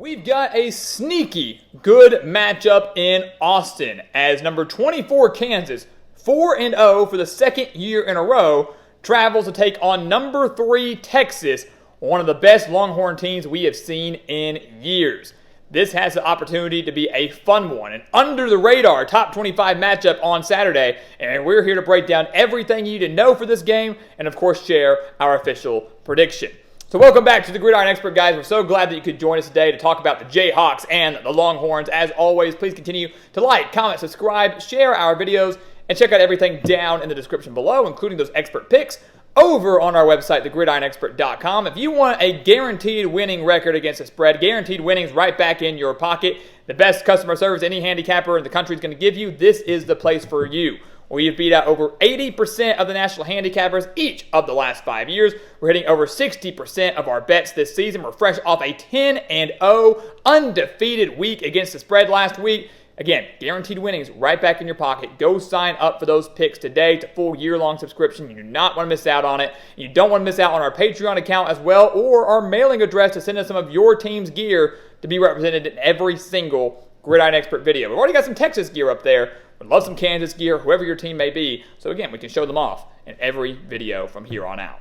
We've got a sneaky good matchup in Austin as number 24 Kansas, 4-0 for the second year in a row, travels to take on number 3 Texas, one of the best Longhorn teams we have seen in years. This has the opportunity to be a fun one, an under-the-radar top 25 matchup on Saturday, and we're here to break down everything you need to know for this game and, of course, share our official prediction. So welcome back to the Gridiron Expert, guys. We're so glad that you could join us today to talk about the Jayhawks and the Longhorns. As always, please continue to like, comment, subscribe, share our videos, and check out everything down in the description below, including those expert picks over on our website, thegridironexpert.com. If you want a guaranteed winning record against the spread, guaranteed winnings right back in your pocket, the best customer service any handicapper in the country is going to give you, this is the place for you. We have beat out over 80% of the national handicappers each of the last 5 years. We're hitting over 60% of our bets this season. We're fresh off a 10-0 undefeated week against the spread last week. Again, guaranteed winnings right back in your pocket. Go sign up for those picks today to full year-long subscription. You do not want to miss out on it. You don't want to miss out on our Patreon account as well, or our mailing address to send us some of your team's gear to be represented in every single Gridiron Expert video. We've already got some Texas gear up there. Would love some Kansas gear, whoever your team may be. So again, we can show them off in every video from here on out.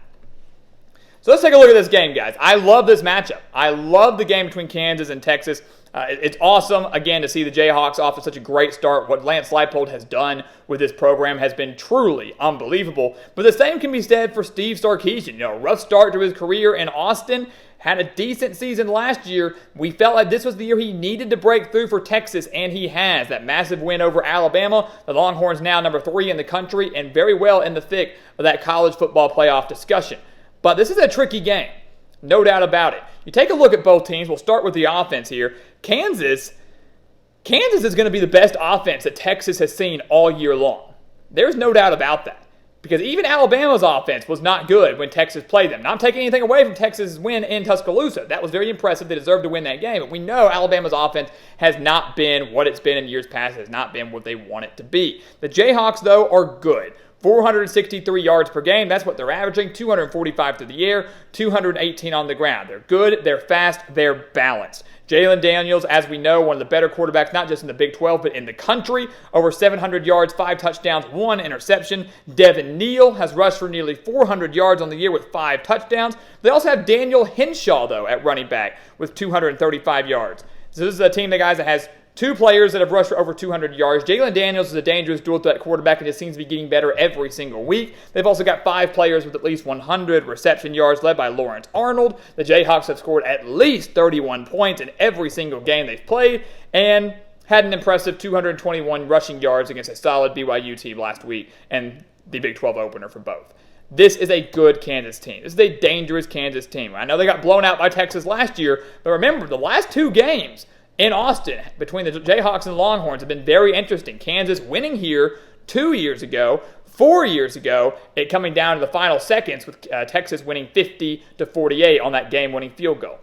So let's take a look at this game, guys. I love this matchup. I love the game between Kansas and Texas. It's awesome, again, to see the Jayhawks off to such a great start. What Lance Leipold has done with this program has been truly unbelievable. But the same can be said for Steve Sarkisian. Rough start to his career in Austin. Had a decent season last year. We felt like this was the year he needed to break through for Texas, and he has. That massive win over Alabama. The Longhorns now number 3 in the country and very well in the thick of that college football playoff discussion. But this is a tricky game. No doubt about it. You take a look at both teams. We'll start with the offense here. Kansas is going to be the best offense that Texas has seen all year long. There's no doubt about that. Because even Alabama's offense was not good when Texas played them. Not taking anything away from Texas' win in Tuscaloosa. That was very impressive. They deserved to win that game. But we know Alabama's offense has not been what it's been in years past. It has not been what they want it to be. The Jayhawks, though, are good. 463 yards per game. That's what they're averaging. 245 through the air, 218 on the ground. They're good, they're fast, they're balanced. Jalen Daniels, as we know, one of the better quarterbacks, not just in the Big 12, but in the country. Over 700 yards, 5 touchdowns, 1 interception. Devin Neal has rushed for nearly 400 yards on the year with 5 touchdowns. They also have Daniel Henshaw, though, at running back with 235 yards. So this is a team, that has 2 players that have rushed for over 200 yards. Jalen Daniels is a dangerous dual-threat quarterback and just seems to be getting better every single week. They've also got 5 players with at least 100 reception yards, led by Lawrence Arnold. The Jayhawks have scored at least 31 points in every single game they've played and had an impressive 221 rushing yards against a solid BYU team last week and the Big 12 opener for both. This is a good Kansas team. This is a dangerous Kansas team. I know they got blown out by Texas last year, but remember, the last 2 games in Austin, between the Jayhawks and the Longhorns, have been very interesting. Kansas winning here 2 years ago, 4 years ago, it coming down to the final seconds with Texas winning 50-48 on that game-winning field goal.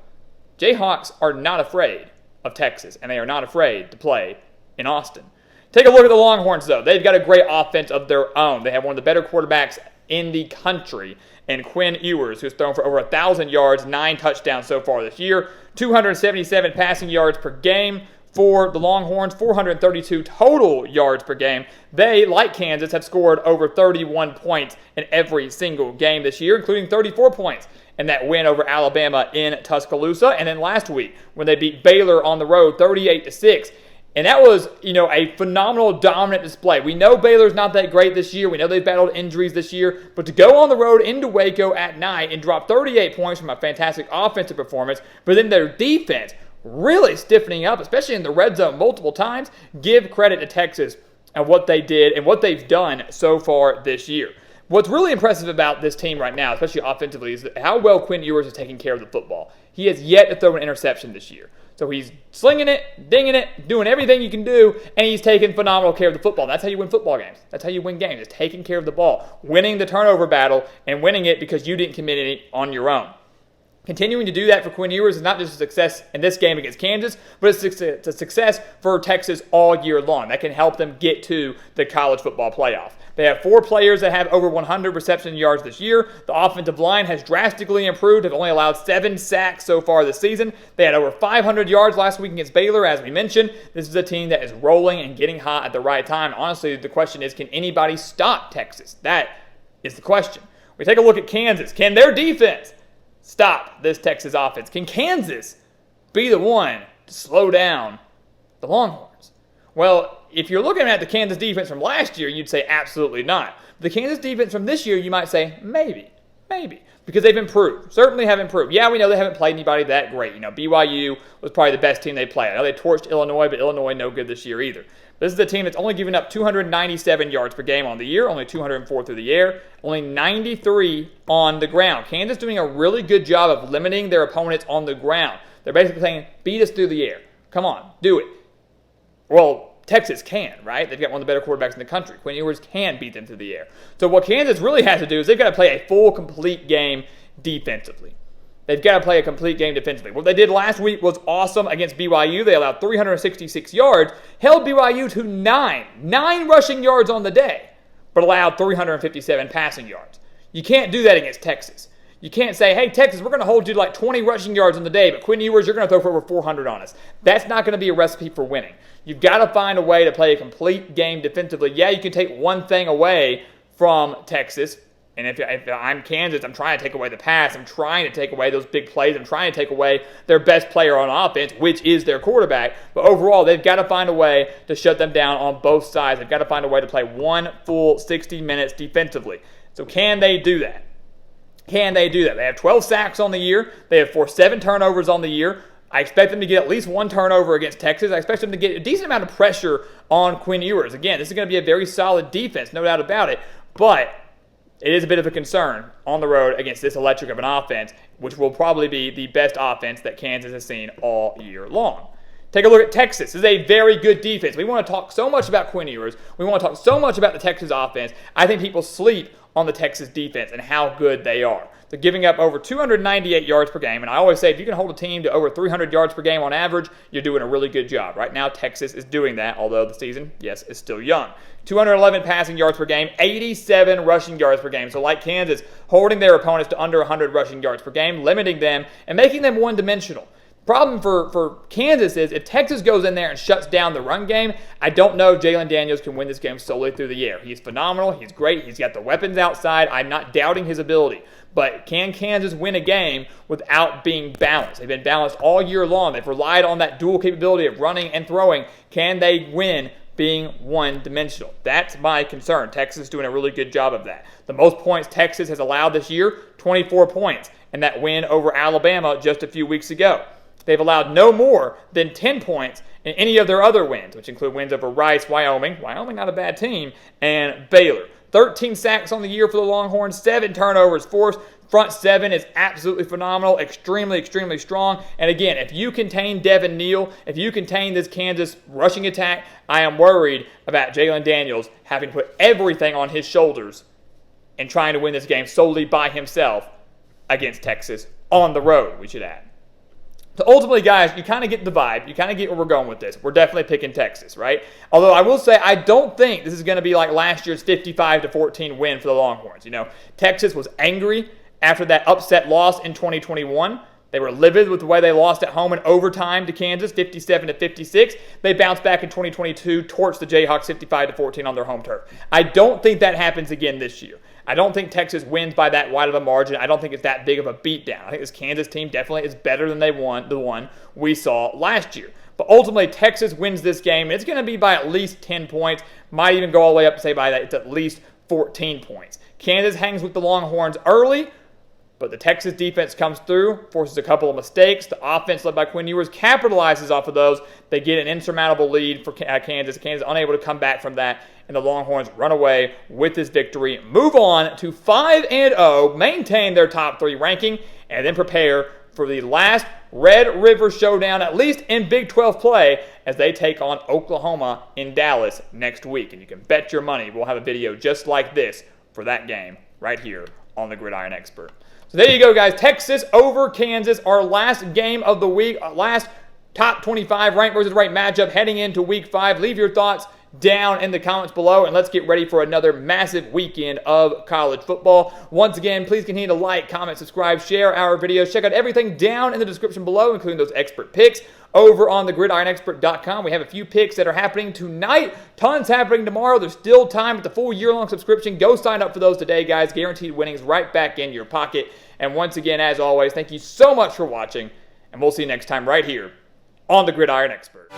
Jayhawks are not afraid of Texas, and they are not afraid to play in Austin. Take a look at the Longhorns, though. They've got a great offense of their own. They have one of the better quarterbacks in the country, and Quinn Ewers, who's thrown for over 1,000 yards, 9 touchdowns so far this year, 277 passing yards per game for the Longhorns, 432 total yards per game. They, like Kansas, have scored over 31 points in every single game this year, including 34 points in that win over Alabama in Tuscaloosa, and then last week when they beat Baylor on the road 38-6. And that was, a phenomenal, dominant display. We know Baylor's not that great this year. We know they've battled injuries this year. But to go on the road into Waco at night and drop 38 points from a fantastic offensive performance, but then their defense really stiffening up, especially in the red zone multiple times, give credit to Texas and what they did and what they've done so far this year. What's really impressive about this team right now, especially offensively, is how well Quinn Ewers is taking care of the football. He has yet to throw an interception this year. So he's slinging it, dinging it, doing everything you can do, and he's taking phenomenal care of the football. That's how you win football games. That's how you win games, is taking care of the ball, winning the turnover battle, and winning it because you didn't commit any on your own. Continuing to do that for Quinn Ewers is not just a success in this game against Kansas, but it's a success for Texas all year long. That can help them get to the college football playoff. They have 4 players that have over 100 reception yards this year. The offensive line has drastically improved. They've only allowed 7 sacks so far this season. They had over 500 yards last week against Baylor, as we mentioned. This is a team that is rolling and getting hot at the right time. Honestly, the question is, can anybody stop Texas? That is the question. We take a look at Kansas. Can their defense stop this Texas offense? Can Kansas be the one to slow down the Longhorns? Well, if you're looking at the Kansas defense from last year, you'd say absolutely not. The Kansas defense from this year, you might say maybe, because they've improved. Certainly have improved. Yeah, we know they haven't played anybody that great. BYU was probably the best team they played. I know they torched Illinois, but Illinois no good this year either. This is a team that's only given up 297 yards per game on the year, only 204 through the air, only 93 on the ground. Kansas doing a really good job of limiting their opponents on the ground. They're basically saying, beat us through the air. Come on, do it. Well, Texas can, right? They've got one of the better quarterbacks in the country. Quinn Ewers can beat them through the air. So what Kansas really has to do is they've got to play a full, complete game defensively. They've got to play a complete game defensively. What they did last week was awesome against BYU. They allowed 366 yards, held BYU to 9 rushing yards on the day, but allowed 357 passing yards. You can't do that against Texas. You can't say, hey, Texas, we're going to hold you to like 20 rushing yards on the day, but Quinn Ewers, you're going to throw for over 400 on us. That's not going to be a recipe for winning. You've got to find a way to play a complete game defensively. Yeah, you can take one thing away from Texas. And if I'm Kansas, I'm trying to take away the pass. I'm trying to take away those big plays. I'm trying to take away their best player on offense, which is their quarterback. But overall, they've got to find a way to shut them down on both sides. They've got to find a way to play one full 60 minutes defensively. So can they do that? Can they do that? They have 12 sacks on the year. They have forced 7 turnovers on the year. I expect them to get at least 1 turnover against Texas. I expect them to get a decent amount of pressure on Quinn Ewers. Again, this is going to be a very solid defense, no doubt about it. But it is a bit of a concern on the road against this electric of an offense, which will probably be the best offense that Kansas has seen all year long. Take a look at Texas. This is a very good defense. We want to talk so much about Quinn Ewers. We want to talk so much about the Texas offense. I think people sleep on the Texas defense and how good they are. They're giving up over 298 yards per game. And I always say, if you can hold a team to over 300 yards per game on average, you're doing a really good job. Right now, Texas is doing that, although the season, yes, is still young. 211 passing yards per game, 87 rushing yards per game. So like Kansas, holding their opponents to under 100 rushing yards per game, limiting them, and making them one-dimensional. Problem for Kansas is if Texas goes in there and shuts down the run game, I don't know if Jalen Daniels can win this game solely through the air. He's phenomenal. He's great. He's got the weapons outside. I'm not doubting his ability. But can Kansas win a game without being balanced? They've been balanced all year long. They've relied on that dual capability of running and throwing. Can they win being one-dimensional? That's my concern. Texas is doing a really good job of that. The most points Texas has allowed this year, 24 points, in that win over Alabama just a few weeks ago. They've allowed no more than 10 points in any of their other wins, which include wins over Rice, Wyoming, not a bad team, and Baylor. 13 sacks on the year for the Longhorns, 7 turnovers forced. Front 7 is absolutely phenomenal, extremely, extremely strong. And again, if you contain Devin Neal, if you contain this Kansas rushing attack, I am worried about Jalen Daniels having to put everything on his shoulders and trying to win this game solely by himself against Texas on the road, we should add. So ultimately, guys, you kind of get the vibe. You kind of get where we're going with this. We're definitely picking Texas, right? Although I will say I don't think this is going to be like last year's 55-14 win for the Longhorns. Texas was angry after that upset loss in 2021. They were livid with the way they lost at home in overtime to Kansas, 57-56. They bounced back in 2022, torched the Jayhawks 55-14 on their home turf. I don't think that happens again this year. I don't think Texas wins by that wide of a margin. I don't think it's that big of a beatdown. I think this Kansas team definitely is better than the one we saw last year. But ultimately, Texas wins this game. It's going to be by at least 10 points. Might even go all the way up to say by that it's at least 14 points. Kansas hangs with the Longhorns early, but the Texas defense comes through, forces a couple of mistakes. The offense led by Quinn Ewers capitalizes off of those. They get an insurmountable lead for Kansas. Kansas unable to come back from that, and the Longhorns run away with this victory, move on to 5-0, maintain their top 3 ranking, and then prepare for the last Red River Showdown, at least in Big 12 play, as they take on Oklahoma in Dallas next week. And you can bet your money we'll have a video just like this for that game right here on the Gridiron Expert. So there you go, guys. Texas over Kansas, our last game of the week, our last top 25 ranked versus ranked matchup heading into week 5. Leave your thoughts down in the comments below, and let's get ready for another massive weekend of college football. Once again, please continue to like, comment, subscribe, share our videos. Check out everything down in the description below, including those expert picks over on the gridironexpert.com. We have a few picks that are happening tonight. Tons happening tomorrow. There's still time with the full year-long subscription. Go sign up for those today, guys. Guaranteed winnings right back in your pocket. And once again, as always, thank you so much for watching, and we'll see you next time right here on the Gridiron Expert.